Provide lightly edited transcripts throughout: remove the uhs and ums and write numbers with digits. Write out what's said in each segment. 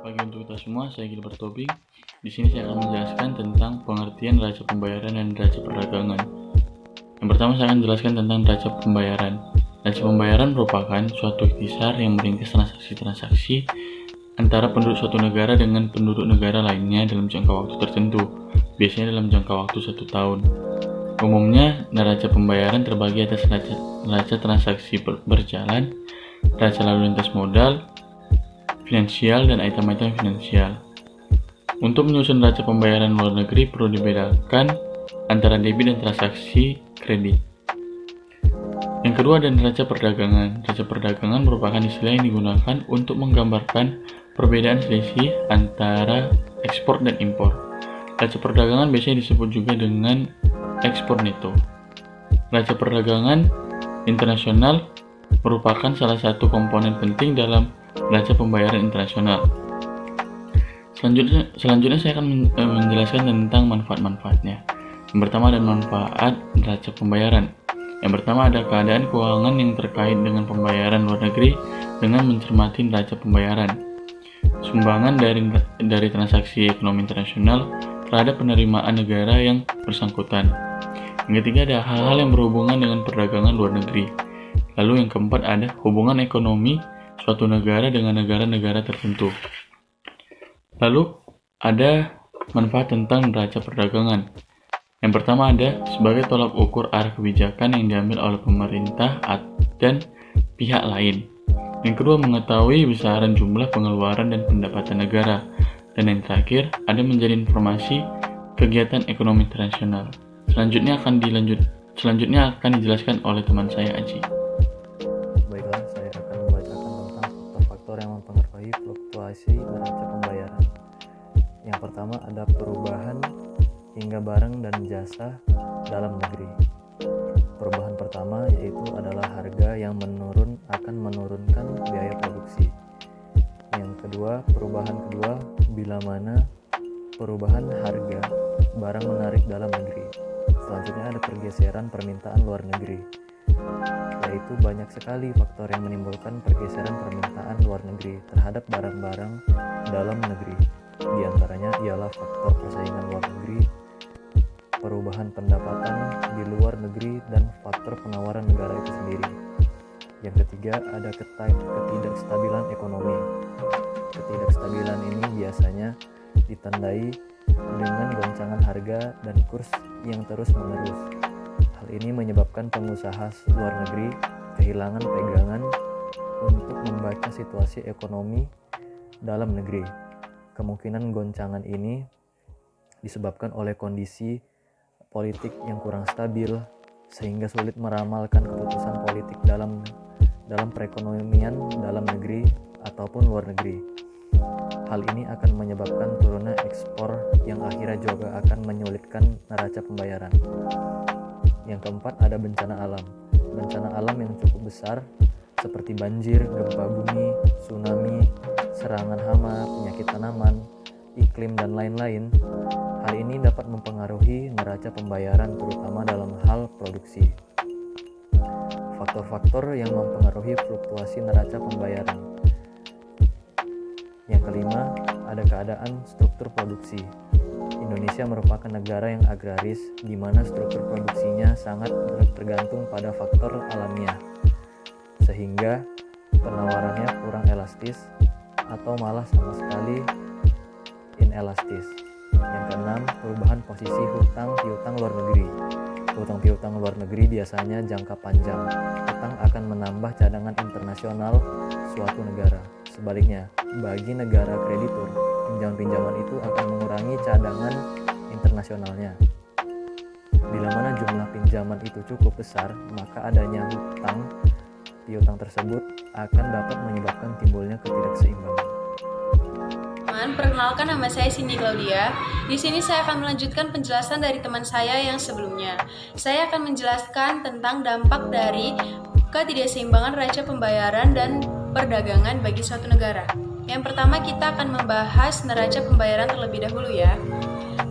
Pagi untuk kita semua, saya Gilbert Tobing. Di sini saya akan menjelaskan tentang pengertian neraca pembayaran dan neraca perdagangan. Yang pertama saya akan menjelaskan tentang neraca pembayaran. Neraca pembayaran merupakan suatu ikhtisar yang meringkas transaksi-transaksi antara penduduk suatu negara dengan penduduk negara lainnya dalam jangka waktu tertentu, biasanya dalam jangka waktu 1 tahun. Umumnya, neraca pembayaran terbagi atas neraca transaksi berjalan, neraca lalu lintas modal, finansial, dan item-item finansial. Untuk menyusun neraca pembayaran luar negeri perlu dibedakan antara debit dan transaksi kredit. Yang kedua ada neraca perdagangan. Neraca perdagangan merupakan istilah yang digunakan untuk menggambarkan perbedaan selisih antara ekspor dan impor. Neraca perdagangan biasanya disebut juga dengan ekspor neto. Neraca perdagangan internasional merupakan salah satu komponen penting dalam neraca pembayaran internasional. Selanjutnya saya akan menjelaskan tentang manfaat-manfaatnya. Yang pertama ada manfaat neraca pembayaran. Yang pertama ada keadaan keuangan yang terkait dengan pembayaran luar negeri dengan mencermati neraca pembayaran. Sumbangan dari transaksi ekonomi internasional terhadap penerimaan negara yang bersangkutan. Yang ketiga ada hal-hal yang berhubungan dengan perdagangan luar negeri. Lalu yang keempat ada hubungan ekonomi suatu negara dengan negara-negara tertentu. Lalu ada manfaat tentang neraca perdagangan. Yang pertama ada sebagai tolak ukur arah kebijakan yang diambil oleh pemerintah dan pihak lain. Yang kedua mengetahui besaran jumlah pengeluaran dan pendapatan negara. Dan yang terakhir ada menjadi informasi kegiatan ekonomi internasional. Selanjutnya akan dijelaskan oleh teman saya Aji. Baiklah, saya akan membacakan tentang faktor-faktor yang mempengaruhi fluktuasi neraca pembayaran. Yang pertama ada perubahan hingga barang dan jasa dalam negeri. Perubahan pertama yaitu adalah harga yang akan menurunkan biaya produksi. Yang kedua, perubahan kedua bila mana perubahan harga barang menarik dalam negeri. Selanjutnya ada pergeseran permintaan luar negeri, yaitu banyak sekali faktor yang menimbulkan pergeseran permintaan luar negeri terhadap barang-barang dalam negeri. Di antaranya ialah faktor persaingan luar negeri, perubahan pendapatan di luar negeri, dan faktor penawaran negara itu sendiri. Yang ketiga ada ketidakstabilan ekonomi. Ketidakstabilan ini biasanya ditandai dengan goncangan harga dan kurs yang terus-menerus. Hal ini menyebabkan pengusaha luar negeri kehilangan pegangan untuk membaca situasi ekonomi dalam negeri. Kemungkinan goncangan ini disebabkan oleh kondisi politik yang kurang stabil sehingga sulit meramalkan keputusan politik dalam perekonomian dalam negeri ataupun luar negeri. Hal ini akan menyebabkan turunnya ekspor yang akhirnya juga akan menyulitkan neraca pembayaran. Yang keempat ada bencana alam. Bencana alam yang cukup besar seperti banjir, gempa bumi, tsunami, serangan hama, penyakit tanaman, iklim, dan lain-lain. Hal ini dapat mempengaruhi neraca pembayaran terutama dalam hal produksi. Faktor-faktor yang mempengaruhi fluktuasi neraca pembayaran. Yang kelima, ada keadaan struktur produksi. Indonesia merupakan negara yang agraris, di mana struktur produksinya sangat tergantung pada faktor alamiah, sehingga penawarannya kurang elastis atau malah sama sekali inelastis. Yang keenam, perubahan posisi hutang piutang luar negeri. Hutang piutang luar negeri biasanya jangka panjang. Hutang akan menambah cadangan internasional suatu negara. Sebaliknya, bagi negara kreditur, pinjaman-pinjaman itu akan mengurangi cadangan internasionalnya. Bila mana jumlah pinjaman itu cukup besar, maka adanya hutang piutang tersebut akan dapat menyebabkan timbulnya ketidakseimbangan. Perkenalkan, nama saya Cindy Claudia. Di sini saya akan melanjutkan penjelasan dari teman saya yang sebelumnya. Saya akan menjelaskan tentang dampak dari ketidakseimbangan neraca pembayaran dan perdagangan bagi suatu negara. Yang pertama kita akan membahas neraca pembayaran terlebih dahulu ya.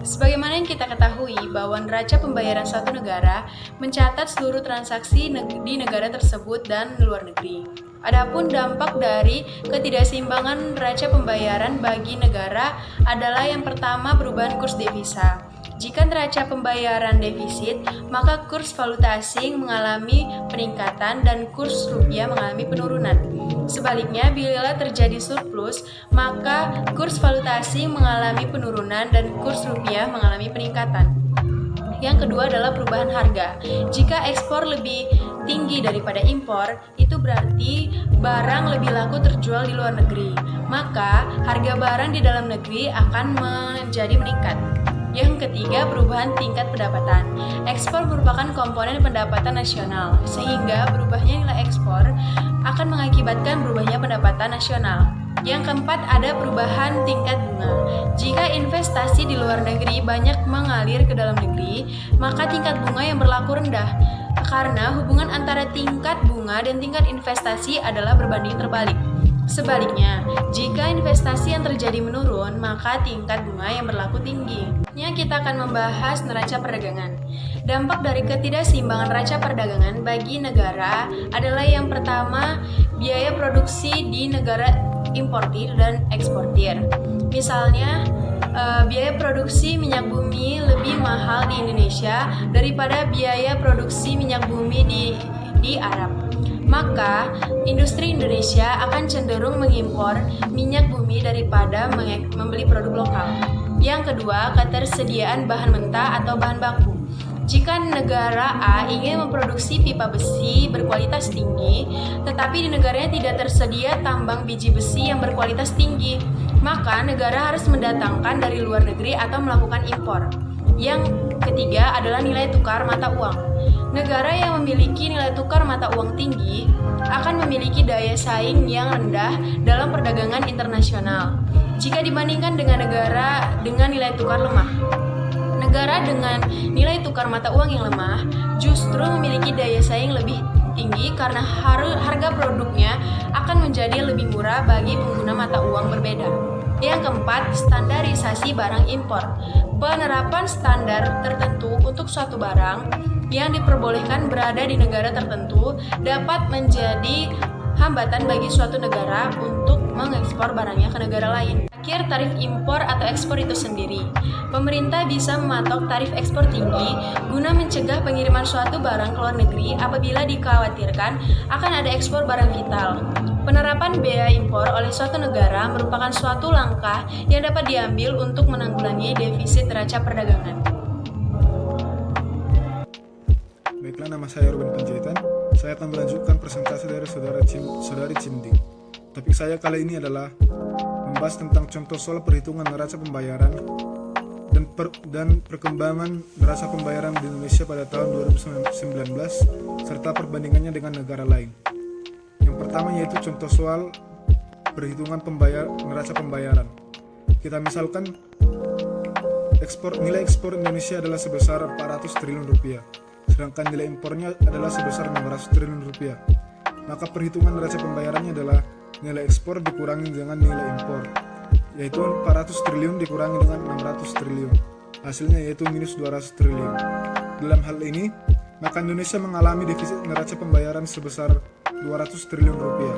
Sebagaimana yang kita ketahui bahwa neraca pembayaran suatu negara mencatat seluruh transaksi di negara tersebut dan luar negeri. Adapun dampak dari ketidakseimbangan neraca pembayaran bagi negara adalah yang pertama perubahan kurs devisa. Jika neraca pembayaran defisit, maka kurs valuta asing mengalami peningkatan dan kurs rupiah mengalami penurunan. Sebaliknya, bila terjadi surplus, maka kurs valuta asing mengalami penurunan dan kurs rupiah mengalami peningkatan. Yang kedua adalah perubahan harga. Jika ekspor lebih tinggi daripada impor, itu berarti barang lebih laku terjual di luar negeri. Maka harga barang di dalam negeri akan menjadi meningkat. Yang ketiga, perubahan tingkat pendapatan. Ekspor merupakan komponen pendapatan nasional, sehingga berubahnya nilai ekspor akan mengakibatkan berubahnya pendapatan nasional. Yang keempat, ada perubahan tingkat bunga. Jika investasi di luar negeri banyak mengalir ke dalam negeri, maka tingkat bunga yang berlaku rendah, karena hubungan antara tingkat bunga dan tingkat investasi adalah berbanding terbalik. Sebaliknya, jika investasi yang terjadi menurun, maka tingkat bunga yang berlaku tinggi. Kita akan membahas neraca perdagangan. Dampak dari ketidakseimbangan neraca perdagangan bagi negara adalah yang pertama, biaya produksi di negara importir dan eksportir. Misalnya, biaya produksi minyak bumi lebih mahal di Indonesia daripada biaya produksi minyak bumi di Arab. Maka, industri Indonesia akan cenderung mengimpor minyak bumi daripada membeli produk lokal. Yang kedua, ketersediaan bahan mentah atau bahan baku. Jika negara A ingin memproduksi pipa besi berkualitas tinggi, tetapi di negaranya tidak tersedia tambang biji besi yang berkualitas tinggi, maka negara harus mendatangkan dari luar negeri atau melakukan impor. Yang ketiga adalah nilai tukar mata uang. Negara yang memiliki nilai tukar mata uang tinggi akan memiliki daya saing yang rendah dalam perdagangan internasional jika dibandingkan dengan negara dengan nilai tukar lemah. Negara dengan nilai tukar mata uang yang lemah justru memiliki daya saing lebih tinggi karena harga produknya akan menjadi lebih murah bagi pengguna mata uang berbeda. Yang keempat, standarisasi barang impor. Penerapan standar tertentu untuk suatu barang yang diperbolehkan berada di negara tertentu dapat menjadi hambatan bagi suatu negara untuk mengekspor barangnya ke negara lain. Akhir, tarif impor atau ekspor itu sendiri. Pemerintah bisa mematok tarif ekspor tinggi guna mencegah pengiriman suatu barang ke luar negeri apabila dikhawatirkan akan ada ekspor barang vital. Penerapan bea impor oleh suatu negara merupakan suatu langkah yang dapat diambil untuk menanggulangi defisit neraca perdagangan. Baiklah, nama saya Ruben Panjaitan. Saya akan melanjutkan presentasi dari saudari Cindy. Topik saya kali ini adalah membahas tentang contoh soal perhitungan neraca pembayaran dan perkembangan neraca pembayaran di Indonesia pada tahun 2019 serta perbandingannya dengan negara lain. Yang pertama yaitu contoh soal perhitungan neraca pembayaran. Kita misalkan nilai ekspor Indonesia adalah sebesar 400 triliun rupiah, sedangkan nilai impornya adalah sebesar 600 triliun rupiah. Maka perhitungan neraca pembayarannya adalah nilai ekspor dikurangi dengan nilai impor, yaitu 400 triliun dikurangi dengan 600 triliun. Hasilnya yaitu minus 200 triliun. Dalam hal ini, maka Indonesia mengalami defisit neraca pembayaran sebesar 200 triliun rupiah.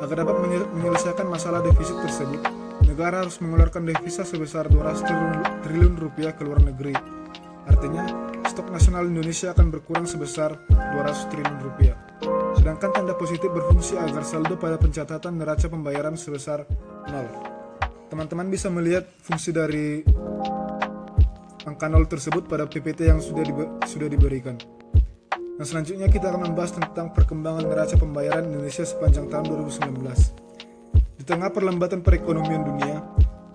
Agar dapat menyelesaikan masalah defisit tersebut, negara harus mengeluarkan devisa sebesar 200 triliun rupiah ke luar negeri. Artinya, stok nasional Indonesia akan berkurang sebesar 200 triliun rupiah. Sedangkan tanda positif berfungsi agar saldo pada pencatatan neraca pembayaran sebesar 0. Teman-teman bisa melihat fungsi dari angka 0 tersebut pada PPT yang sudah diberikan. Nah, selanjutnya kita akan membahas tentang perkembangan neraca pembayaran Indonesia sepanjang tahun 2019. Di tengah perlambatan perekonomian dunia,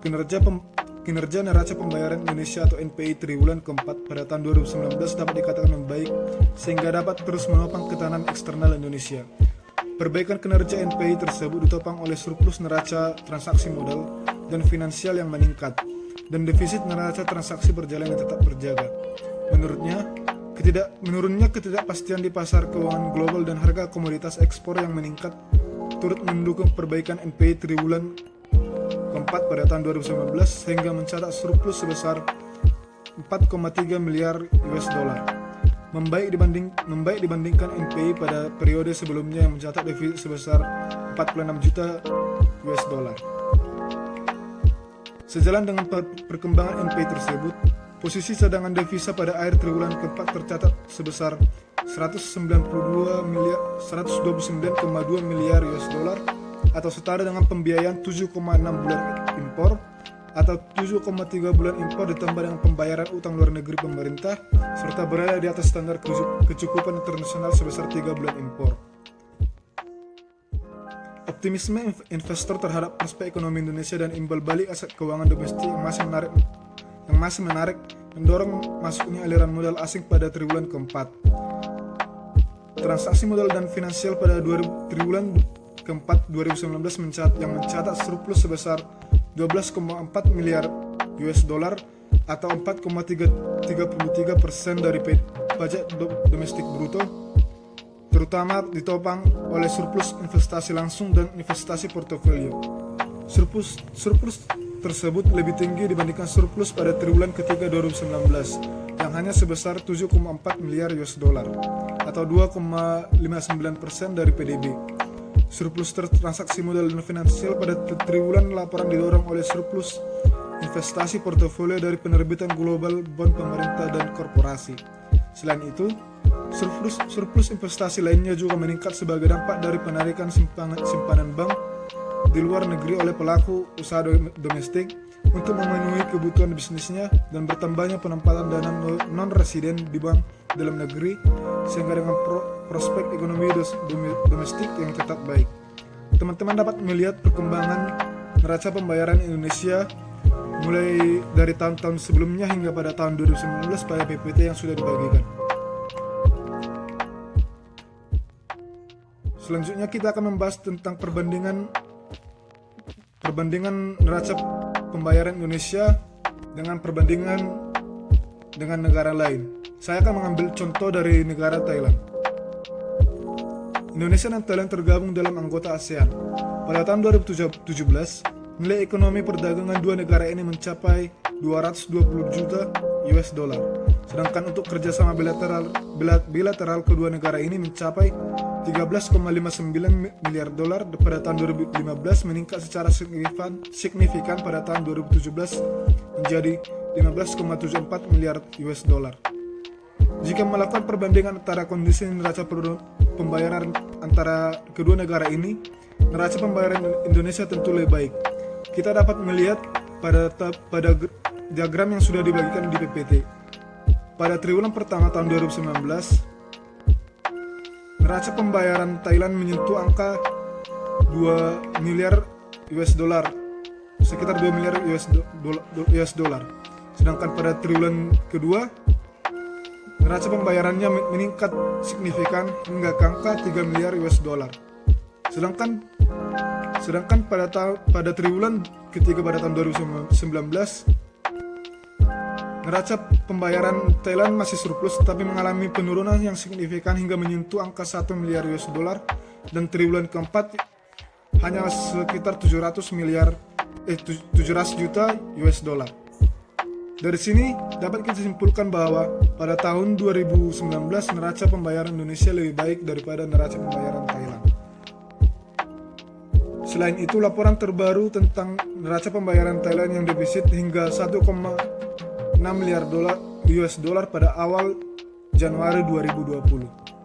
kinerja neraca pembayaran Indonesia atau NPI triwulan keempat pada tahun 2019 dapat dikatakan membaik sehingga dapat terus menopang ketahanan eksternal Indonesia. Perbaikan kinerja NPI tersebut ditopang oleh surplus neraca transaksi modal dan finansial yang meningkat dan defisit neraca transaksi berjalan yang tetap terjaga. Menurunnya ketidakpastian di pasar keuangan global dan harga komoditas ekspor yang meningkat turut mendukung perbaikan NPI triwulan keempat pada tahun 2019 sehingga mencatat surplus sebesar 4,3 miliar US dollar. membaik dibandingkan NPI pada periode sebelumnya yang mencatat defisit sebesar 46 juta US dollar. Sejalan dengan perkembangan NPI tersebut, posisi cadangan devisa pada akhir triwulan keempat tercatat sebesar 129,2 miliar US dollar atau setara dengan pembiayaan 7,6 bulan impor atau 7,3 bulan impor ditambah dengan pembayaran utang luar negeri pemerintah serta berada di atas standar kecukupan internasional sebesar 3 bulan impor. Optimisme investor terhadap prospek ekonomi Indonesia dan imbal balik aset keuangan domestik yang masih menarik mendorong masuknya aliran modal asing pada triwulan keempat. Transaksi modal dan finansial pada triwulan keempat 2019 mencatat surplus sebesar 12,4 miliar US dollar atau 4,33% dari pajak domestik bruto, terutama ditopang oleh surplus investasi langsung dan investasi portofolio. Surplus tersebut lebih tinggi dibandingkan surplus pada triwulan ketiga 2019 yang hanya sebesar 7,4 miliar US dollar atau 2,59% dari PDB. Surplus transaksi modal dan finansial pada triwulan laporan didorong oleh surplus investasi portofolio dari penerbitan global bond pemerintah dan korporasi. Selain itu, surplus investasi lainnya juga meningkat sebagai dampak dari penarikan simpanan bank di luar negeri oleh pelaku usaha domestik untuk memenuhi kebutuhan bisnisnya dan bertambahnya penempatan dana non-residen di bank dalam negeri sehingga dengan prospek ekonomi domestik yang tetap baik. Teman-teman dapat melihat perkembangan neraca pembayaran Indonesia mulai dari tahun-tahun sebelumnya hingga pada tahun 2019 pada PPT yang sudah dibagikan. Selanjutnya kita akan membahas tentang perbandingan neraca pembayaran Indonesia dengan perbandingan dengan negara lain. Saya akan mengambil contoh dari negara Thailand. Indonesia dan Thailand tergabung dalam anggota ASEAN. Pada tahun 2017, nilai ekonomi perdagangan dua negara ini mencapai 220 juta US dollar. Sedangkan untuk kerjasama bilateral kedua negara ini mencapai 13,59 miliar dolar pada tahun 2015, meningkat secara signifikan pada tahun 2017 menjadi 15,74 miliar US dollar. Jika melakukan perbandingan antara kondisi neraca pembayaran antara kedua negara ini, neraca pembayaran Indonesia tentu lebih baik. Kita dapat melihat pada diagram yang sudah dibagikan di PPT. Pada triwulan pertama tahun 2019, neraca pembayaran Thailand menyentuh angka 2 miliar US dollar, sekitar 2 miliar US dollar. Sedangkan pada triwulan kedua, neraca pembayarannya meningkat signifikan hingga ke angka 3 miliar US dollar. Sedangkan pada triwulan ketiga pada tahun 2019, neraca pembayaran Thailand masih surplus tetapi mengalami penurunan yang signifikan hingga menyentuh angka 1 miliar US dollar, dan triwulan keempat hanya sekitar 700 juta US dollar. Dari sini dapat kita simpulkan bahwa pada tahun 2019 neraca pembayaran Indonesia lebih baik daripada neraca pembayaran Thailand. Selain itu, laporan terbaru tentang neraca pembayaran Thailand yang defisit hingga 1,6 miliar US dollar pada awal Januari 2020